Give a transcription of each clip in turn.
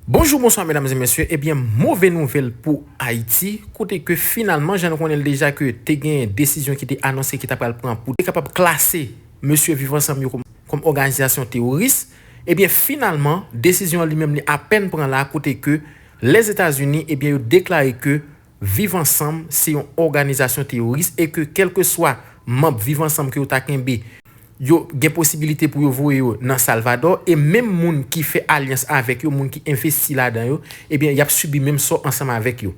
Bonjour, bonsoir mesdames et messieurs. Eh bien, mauvaise nouvelle pour Haïti. Côté que finalement, j'en connais déjà que tu as une décision qui était annoncée qui t'a pas le prendre pour être capable de classer monsieur Vivant Ensemble comme organisation terroriste. Eh bien, finalement, décision lui-même à peine prend là côté que les États-Unis eh bien ont déclaré que Vivre Ensemble c'est une organisation terroriste et que quel que soit membre Vivre Ensemble que vous avez yo gen possibilité pour yo voyer dans Salvador et même moun qui fait alliance avec yo, moun qui investi là-dedans yo, eh bien y a subi même ça ensemble avec yo.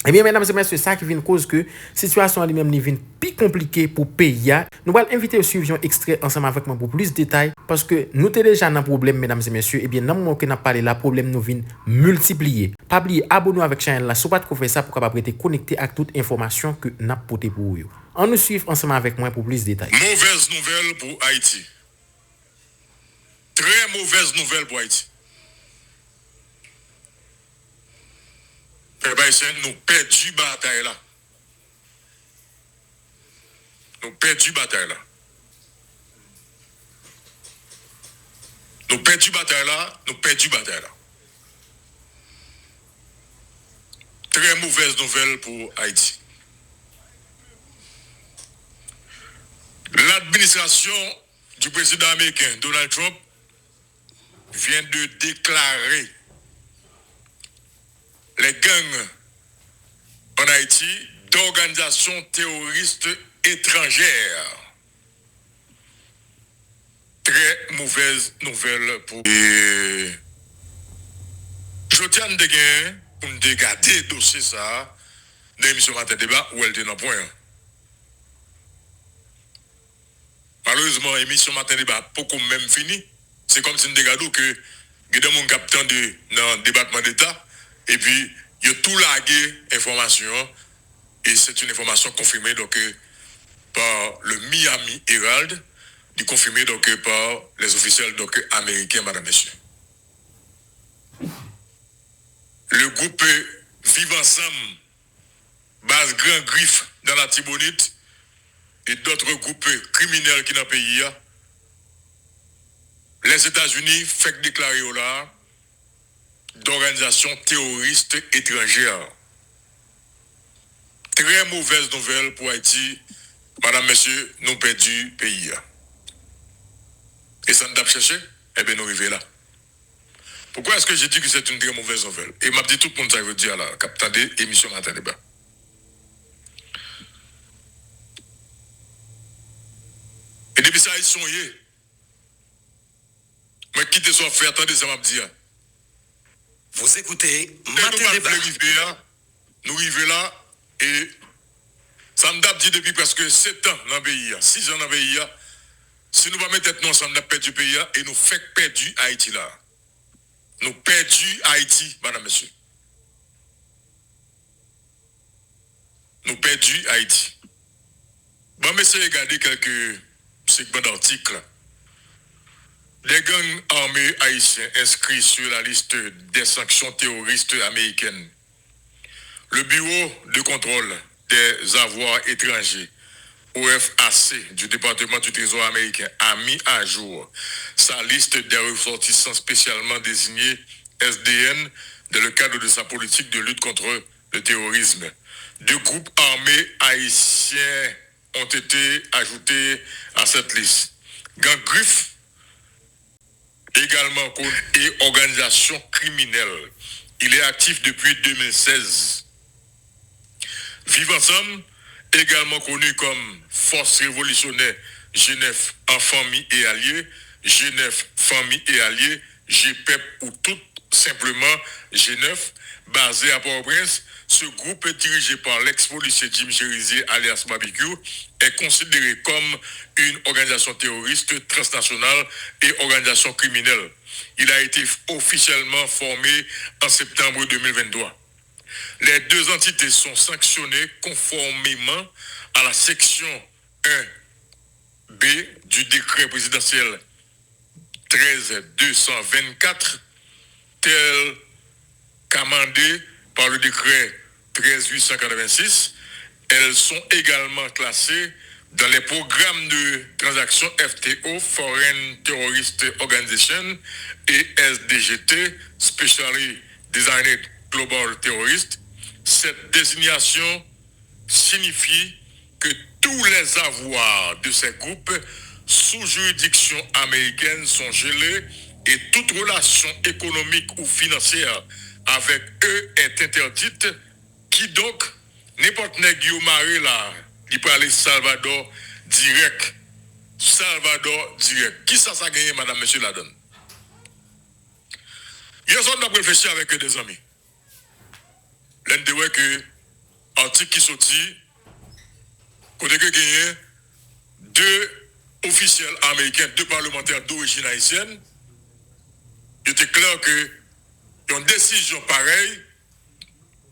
Eh bien, mesdames et messieurs, ça qui vient cause que situation lui-même vient plus compliquée pour pays. Nous allons inviter au suivre un extrait ensemble avec moi pour plus de détails parce que nous sommes déjà dans un problème, mesdames et messieurs. Eh bien, dans le moment que nous parlé là, problème nous vient multiplier. Pas oublier, abonnez-vous avec la chaîne là, si vous ne faire ça pour capable être connecté avec toute information que nous avons portée pour vous. On nous suit ensemble avec moi pour plus de détails. Mauvaise nouvelle pour Haïti. Très mauvaise nouvelle pour Haïti. Nous perdons bataille là. Nous perdons bataille là. Nous perdons bataille là. Nous perdons bataille là. Très mauvaise nouvelle pour Haïti. L'administration du président américain Donald Trump vient de déclarer les gangs en Haïti d'organisations terroristes étrangères. Très mauvaise nouvelle pour... Et... Je tiens de gagner pour nous regarder le dossier ça dans l'émission Matin Débat où elle était dans le point. Malheureusement, l'émission Matin Débat pas comme même fini. C'est comme si nous regardions que il y a des gens qui dans le département d'État et puis il y a tout lagué information et c'est une information confirmée donc par le Miami Herald, confirmée donc par les officiels donc américains, madame, messieurs. Le groupe Vive Ensemble, base Grand Griffe dans la Tibonite et d'autres groupes criminels qui dans le pays, les États-Unis fait déclarer là d'organisations terroristes étrangères. Très mauvaise nouvelle pour Haïti. Madame, messieurs, nous perdu le pays. Et ça nous a cherché, eh bien nous arrivons là. Pourquoi est-ce que j'ai dit que c'est une très mauvaise nouvelle? Et m'a dit tout le monde ça veut dire là, captant des émissions Matin Débat. Et depuis ça, ils sont y. Mais quittez son frère, attendez, ça m'a dit. Vous écoutez Matin Débat. Nous arrivons là et ça me dit depuis presque 7 ans dans le pays, 6 ans dans le pays. Si nous ne mettons pas ensemble, nous perdu le pays et nous faisons perdre Haïti là. Nous perdons Haïti, madame, monsieur. Nous perdons Haïti. Bon, mais c'est regarder quelques segments d'articles. Les gangs armés haïtiens inscrits sur la liste des sanctions terroristes américaines. Le Bureau de contrôle des avoirs étrangers, OFAC, du département du Trésor américain, a mis à jour sa liste des ressortissants spécialement désignés SDN dans le cadre de sa politique de lutte contre le terrorisme. 2 groupes armés haïtiens ont été ajoutés à cette liste. Gang Griffe, également et organisation criminelle. Il est actif depuis 2016. Vive Ensemble, également connu comme Force révolutionnaire Genève en famille et alliés, Genève famille et alliés, GPEP ou tout simplement Genève, basé à Port-au-Prince. Ce groupe est dirigé par l'ex-policier Jim Cherizier alias Barbecue, est considéré comme une organisation terroriste transnationale et organisation criminelle. Il a été officiellement formé en septembre 2023. Les 2 entités sont sanctionnées conformément à la section 1B du décret présidentiel 13224 tel qu'amendé par le décret 13886. Elles sont également classées dans les programmes de transactions FTO, Foreign Terrorist Organization, et SDGT, Specially désigné Global Terrorist, cette désignation signifie que tous les avoirs de ces groupes sous juridiction américaine sont gelés et toute relation économique ou financière avec eux est interdite, qui donc, n'importe qui maré là, il peut aller Salvador direct. Salvador direct. Qui ça a gagné, madame, monsieur, la donne? Hier soir, on a réfléchi avec des amis. L'un de que article qui sorti, côté que gagné, deux officiels américains, deux parlementaires d'origine haïtienne, il était clair que une décision pareille,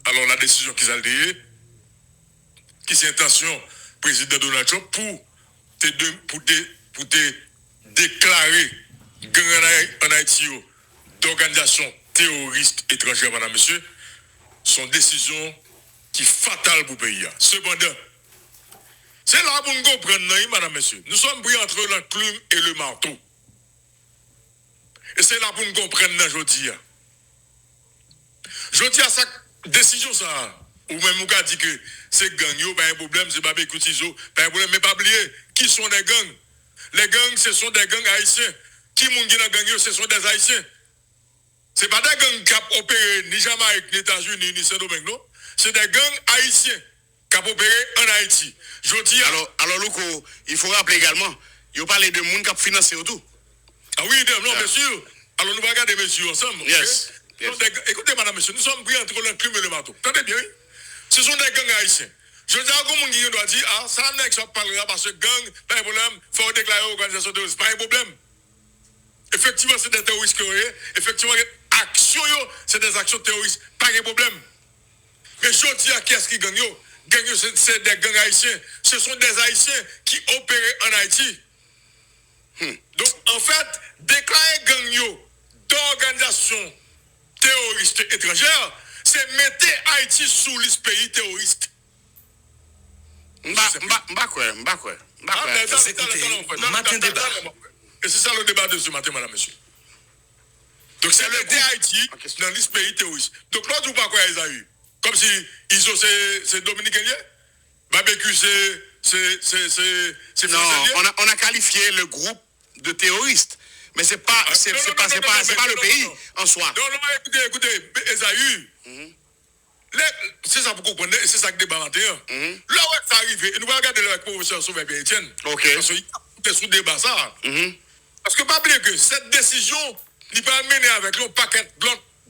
alors la décision qu'ils ont dit, qui c'est intention président Donald Trump pour te déclarer en Haïti d'organisation terroriste étrangère, madame, monsieur, sont décisions qui fatales pour le pays. Cependant, c'est là pour nous comprendre, madame, monsieur. Nous sommes pris entre l'enclume et le marteau. Et c'est là pour nous comprendre aujourd'hui. Je dis à sa décision, ça, ou même nous dit que c'est gang, pas un problème, c'est pas Bécoutizo, pas un problème, mais pas oublier, qui sont des gangs? Les gangs, ce sont des gangs haïtiens. Qui moun qui dans gang, ce sont des haïtiens. C'est pas des gangs qui ont opéré ni Jamaïque, ni États-Unis, ni Saint-Domingue, non? C'est des gangs haïtiens qui ont opéré en Haïti. Je dis alors, Louko, il faut rappeler également, il parle de monde qui a financé tout. Ah oui, non, bien sûr. Alors nous allons regarder messieurs ensemble. Yes. Okay? Yes. Écoutez, madame, monsieur, nous sommes pris entre l'enclume et le marteau. Entendez bien, oui? Ce sont des gangs haïtiens. Je dis à tout qui doit dire, ah, ça n'est que ça parlera parce que gang, pas un problème, il faut déclarer organisation terroriste, pas un problème. Effectivement, c'est des terroristes qui ont effectivement, action, c'est des actions terroristes, pas un problème. Mais je dis à qui est-ce qui gagne? Gagne, c'est des gangs haïtiens. Ce sont des haïtiens qui opèrent en Haïti. Donc, en fait, déclarer gang d'organisation terroriste étrangère, c'est mettre Haïti sous liste pays terroriste. Matin débat. Et c'est ça le débat de ce matin, madame, monsieur. Donc, c'est mettre Haïti dans liste pays terroriste. Donc, l'autre, vous pas quoi, Esaü? Comme si ISO, c'est dominicain, barbecue, c'est non, on a qualifié le groupe de terroristes. Mais c'est pas le pays en soi. Non, écoutez, Esaü, c'est ça pour comprendre, c'est ça que débat matin. Là où ça arrive, et nous allons regarder le professeur Sauveur Pierre-Etienne. Ok. Parce qu'il est sous débat ça. Parce que pas oublier que cette décision, il peut amener avec un paquet de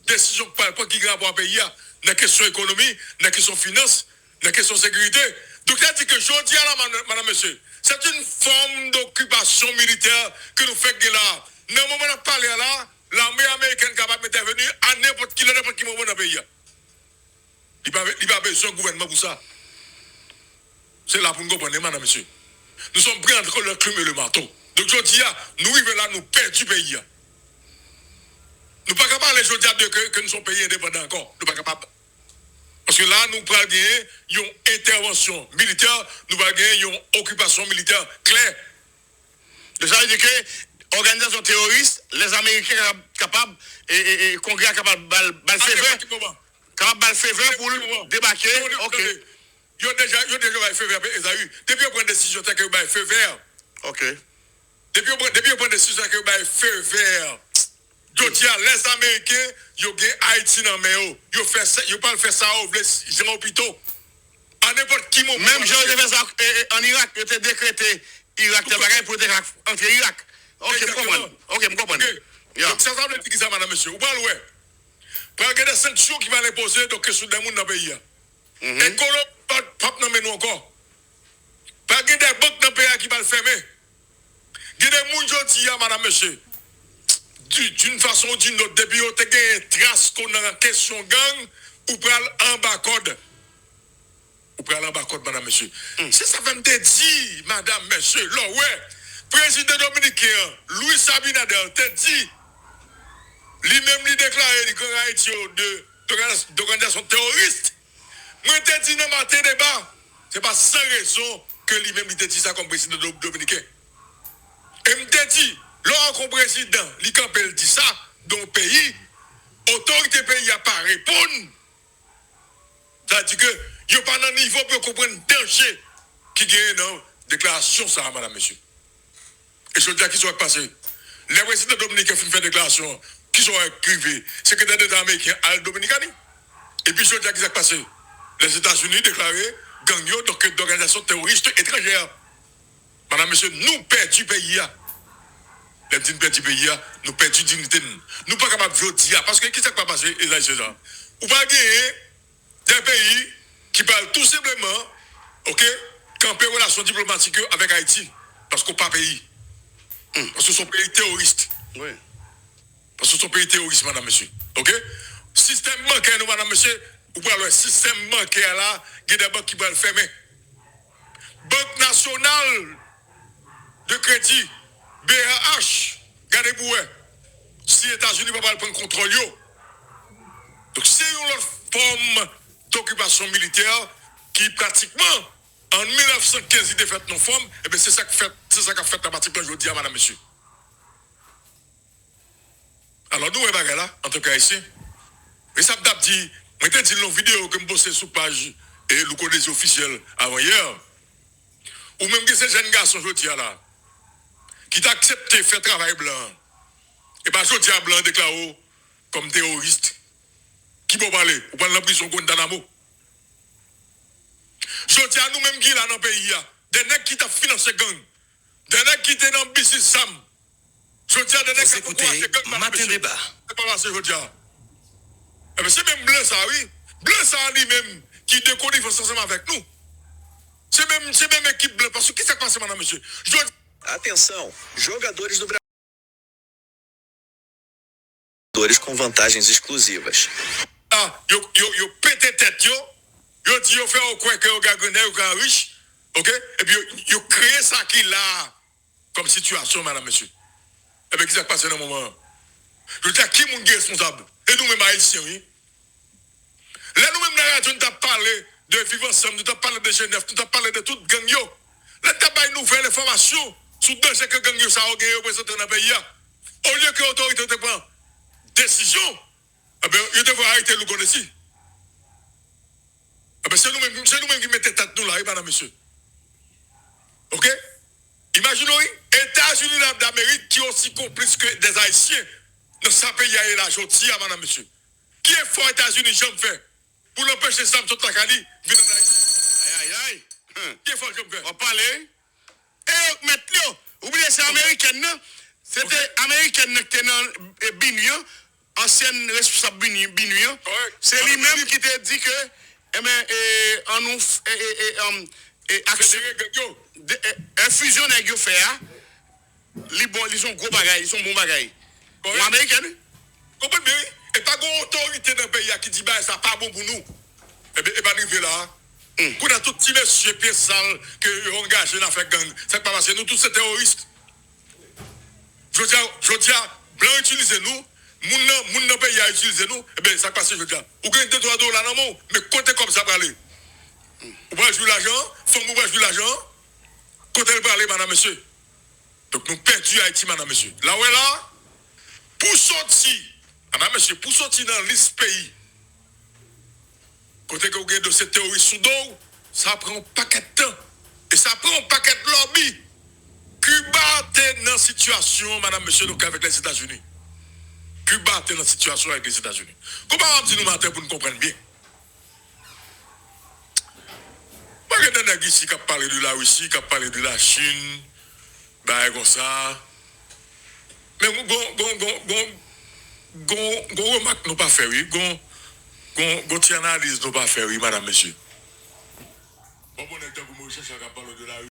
décisions qui grave pour un pays, dans la question économie, dans la question finance, dans la question sécurité. Donc, ça dit que je dis à la madame, monsieur, c'est une forme d'occupation militaire que nous faisons là. Dans le moment où on parle là, l'armée américaine est capable d'intervenir à n'importe qui moment dans le pays. Il n'y a pas besoin de gouvernement pour ça. C'est là pour nous comprendre, madame, monsieur. Nous sommes pris entre le crime et le marteau. Donc, je dis, nous vivons là, nous perdons du pays. Nous ne sommes pas capables de dire que nous sommes pays indépendants encore. Nous ne sommes pas capables. Parce que là, nous prenons une intervention militaire, nous prenons une occupation militaire claire. De ça veut dire que organisation terroriste, les Américains sont capables, et le Congrès est capable de faire pour débarquer. Ok. Ils ont déjà fait vert, Esaü. Depuis qu'on prend une décision, c'est que vous avez fait vert. Ok. Depuis qu'on prend une décision, c'est que vous avez fait vert. Je dis à les Américains, ils ont Haïti dans le main. Ils ne pas faire ça aux gens hôpitaux. À n'importe qui moment. Même gens ont fait ça en Irak, ils ont décrété Irak, pour entrer Irak. Ok, je comprends. Ok, je comprends. Donc, ça veut dire ça, madame, monsieur. Vous parlez, ouais. Pour regarder des sanctions qui vont imposer donc sur des gens dans le pays. Et qu'on ne peut pas nommer nous encore. Pas des banques dans le pays qui vont le fermer. Il y a des gens qui disent, madame, monsieur, d'une façon ou d'une autre, depuis qu'on a une trace qu'on a en question gang, ou pral en bas code. Ou pral en bas code, madame, monsieur. Si ça fait me dire, madame, monsieur, là, ouais, président dominicain, Louis Sabinader, te dit, lui-même lui déclaré qu'il Haïti d'organisation terroriste. Moi, te dit dans matin débat, c'est pas sans raison que lui-même lui te dit ça comme président dominicain. Et me dit, lorsqu'un président, il dit ça, dans le pays, autorité pays a pas pas répondre. Ça dit que yo pas dans niveau pour comprendre le danger qui gagne dans déclaration ça madame monsieur. Et je dis à qui soit passé. Les présidents dominicains font une déclaration qui sont écrivés, secrétaire d'État américain Al Dominicani. Et puis je dis à qui soit passé. Les États-Unis déclaré gang yo d'organisations terroristes étrangères. Madame monsieur, nous perdons le pays. Les nous perdons le pays, nous perdons la dignité. Nous ne sommes pas capables de dire parce que qui s'est pas passé et là c'est ça. Ou pas gagner des pays qui parlent tout simplement, ok, camper relations diplomatiques avec Haïti. Parce qu'on pas pays. Parce que ce sont pays terroristes. Oui. Parce que ce sont pays terroristes, madame, monsieur. Ok? Système bancaire, nous, madame, monsieur, ou pas le système bancaire là, il y a des banques qui veulent fermer. Banque nationale de crédit, BAH, gardez-vous, si les États-Unis ne vont pas prendre contrôle, donc c'est une autre forme d'occupation militaire qui pratiquement en 1915 il a fait nos formes, et bien c'est ça qu'a fait la partie je dis à madame monsieur. Alors nous, là, en tout cas ici, et ça m'a dit, moi j'ai dit une vidéo que je bossais sur page et le connaissez officiel avant hier, ou même que ces jeunes garçons, je dis là, qui t'a accepté de faire travail blanc, et bien je dis à blanc déclaré comme terroriste, qui peut parler, ou pas dans la prison Guantanamo. Je dis à nous-mêmes qui là dans le pays, des nègres qui t'a financé gang, des nègres qui étaient dans le business Sam. Je dis à des nègres qui ont financé gang. Matin débat. C'est pas passé, je dis à. C'est même blanc ça, oui. Blanc ça lui-même qui déconne ensemble avec nous. C'est même équipe blanc. Parce que qu'est-ce qui s'est passé, madame, monsieur? Atenção, jogadores do Brasil com vantagens exclusivas. Yo pété tête yo dit yo fait au coin que yo gagné ou grand riche, OK? Et puis yo créé ça qui là comme situation madame monsieur. Et bien qui s'est passé dans le moment? Je dis à qui mon responsable? Et nous même haïtiens oui. Là nous même la radio nous t'a parlé de vivre ensemble, nous t'a parlé de Genève, nous t'a parlé de toute gang yo. Là t'as pas une nouvelle information sur danger que gang yo ça a gagné présenté dans le pays. Au lieu que l'autorité te prend décision, eh bien, il devrait arrêter le connaissi. Eh bien, c'est nous-mêmes qui mettons tête nous là, madame, monsieur. Ok? Imaginons, États-Unis d'Amérique qui sont aussi complices que des Haïtiens dans ce pays et la jotie, madame, monsieur. Qui est fort États-Unis, j'en fais, pour l'empêcher Sam Sotakali, venir en Haïti. Aïe. Qui est fort, j'en fais? On va parler. Et maintenant, oubliez, c'est américaine, non? C'était américaine qui était dans Binion, ancienne responsable Binion. C'est lui-même qui t'a dit que, on nous infusion de yo fait, ils sont gros bagailles, ils sont bons bagailles. Ou américain? Comprenez bien? Et pas une autorité dans le pays qui dit, bah, ça pas bon pour nous. Et bien, pas arrivé là. Pour tout petit monsieur pied sale que ont engagé dans la gang, c'est pas parce que nous tous c'est terroristes. Je dis à blanc utiliser nous, moun nan pays a utilisé nous, et bien ça passe je dis à. Ou gagne $2 là dans mon, mais côté comme ça pour aller. Ou va jouer l'argent, femme ou va jouer l'argent, côté elle va aller madame monsieur. Donc nous perdons Haïti madame monsieur. Là où est là, pour sortir, madame monsieur, pour sortir dans liste pays, côté que vous gagnez de ces terroristes sous dos, ça prend un paquet de temps. Et ça prend un paquet de lobby. Cuba est dans une situation, madame, monsieur, donc avec les États-Unis. Cuba est dans une situation avec les États-Unis. Comment on dit nous matin pour nous comprendre bien? Moi, il y a des gens ici qui parlent de la Russie, qui parlent de la Chine, bah, comme ça. Mais gon remarque nous pas fait, oui. Gon analyse nous pas fait, oui, madame, monsieur. Bon, on est là pour me chercher à parler de la Russie.